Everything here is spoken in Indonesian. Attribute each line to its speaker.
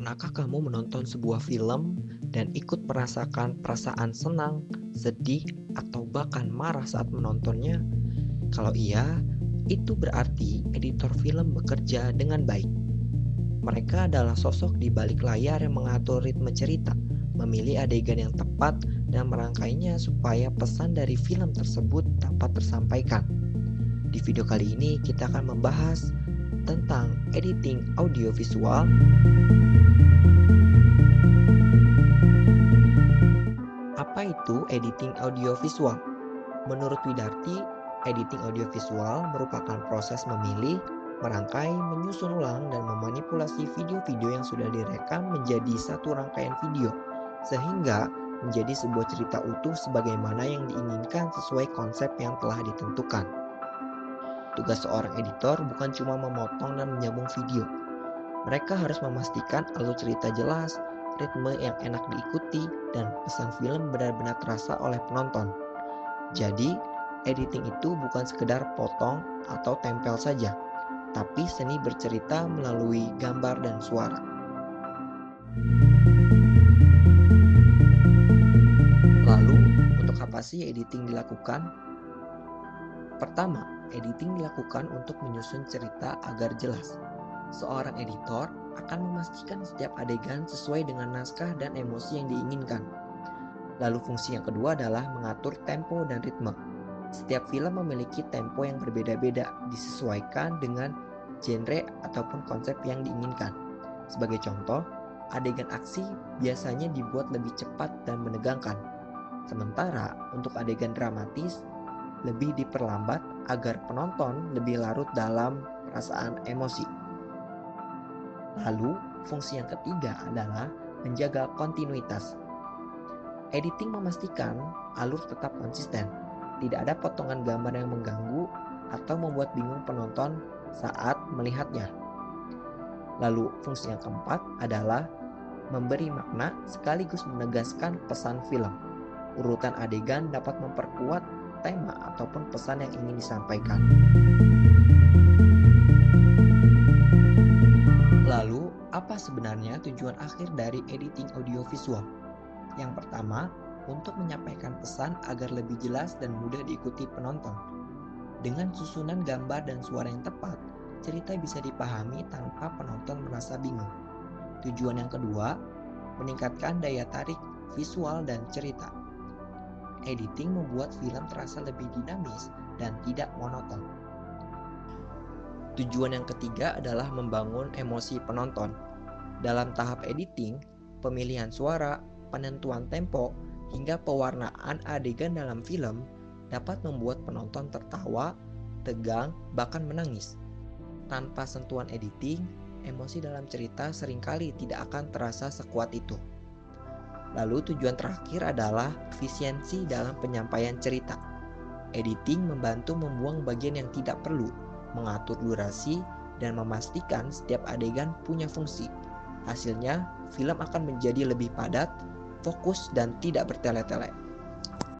Speaker 1: Pernahkah kamu menonton sebuah film dan ikut merasakan perasaan senang, sedih, atau bahkan marah saat menontonnya? Kalau iya, itu berarti editor film bekerja dengan baik. Mereka adalah sosok di balik layar yang mengatur ritme cerita, memilih adegan yang tepat, dan merangkainya supaya pesan dari film tersebut dapat tersampaikan. Di video kali ini kita akan membahas tentang editing audiovisual. Apa itu editing audiovisual? Menurut Widarti, editing audiovisual merupakan proses memilih, merangkai, menyusun ulang, dan memanipulasi video-video yang sudah direkam menjadi satu rangkaian video, sehingga menjadi sebuah cerita utuh sebagaimana yang diinginkan sesuai konsep yang telah ditentukan. Tugas seorang editor bukan cuma memotong dan menyambung video. Mereka harus memastikan alur cerita jelas, ritme yang enak diikuti, dan pesan film benar-benar terasa oleh penonton. Jadi, editing itu bukan sekedar potong atau tempel saja, tapi seni bercerita melalui gambar dan suara. Lalu, untuk apa sih editing dilakukan? Pertama, editing dilakukan untuk menyusun cerita agar jelas. Seorang editor akan memastikan setiap adegan sesuai dengan naskah dan emosi yang diinginkan. Lalu fungsi yang kedua adalah mengatur tempo dan ritme. Setiap film memiliki tempo yang berbeda-beda disesuaikan dengan genre ataupun konsep yang diinginkan. Sebagai contoh, adegan aksi biasanya dibuat lebih cepat dan menegangkan. Sementara untuk adegan dramatis lebih diperlambat agar penonton lebih larut dalam perasaan emosi. Lalu, fungsi yang ketiga adalah menjaga kontinuitas. Editing memastikan alur tetap konsisten, tidak ada potongan gambar yang mengganggu atau membuat bingung penonton saat melihatnya. Lalu, fungsi yang keempat adalah memberi makna sekaligus menegaskan pesan film. Urutan adegan dapat memperkuat tema ataupun pesan yang ingin disampaikan. Lalu, apa sebenarnya tujuan akhir dari editing audiovisual? Yang pertama, untuk menyampaikan pesan agar lebih jelas dan mudah diikuti penonton. Dengan susunan gambar dan suara yang tepat, cerita bisa dipahami tanpa penonton merasa bingung. Tujuan yang kedua, meningkatkan daya tarik visual dan cerita. Editing membuat film terasa lebih dinamis dan tidak monoton. Tujuan yang ketiga adalah membangun emosi penonton. Dalam tahap editing, pemilihan suara, penentuan tempo, hingga pewarnaan adegan dalam film dapat membuat penonton tertawa, tegang, bahkan menangis. Tanpa sentuhan editing, emosi dalam cerita seringkali tidak akan terasa sekuat itu. Lalu tujuan terakhir adalah efisiensi dalam penyampaian cerita. Editing membantu membuang bagian yang tidak perlu, mengatur durasi, dan memastikan setiap adegan punya fungsi. Hasilnya, film akan menjadi lebih padat, fokus, dan tidak bertele-tele.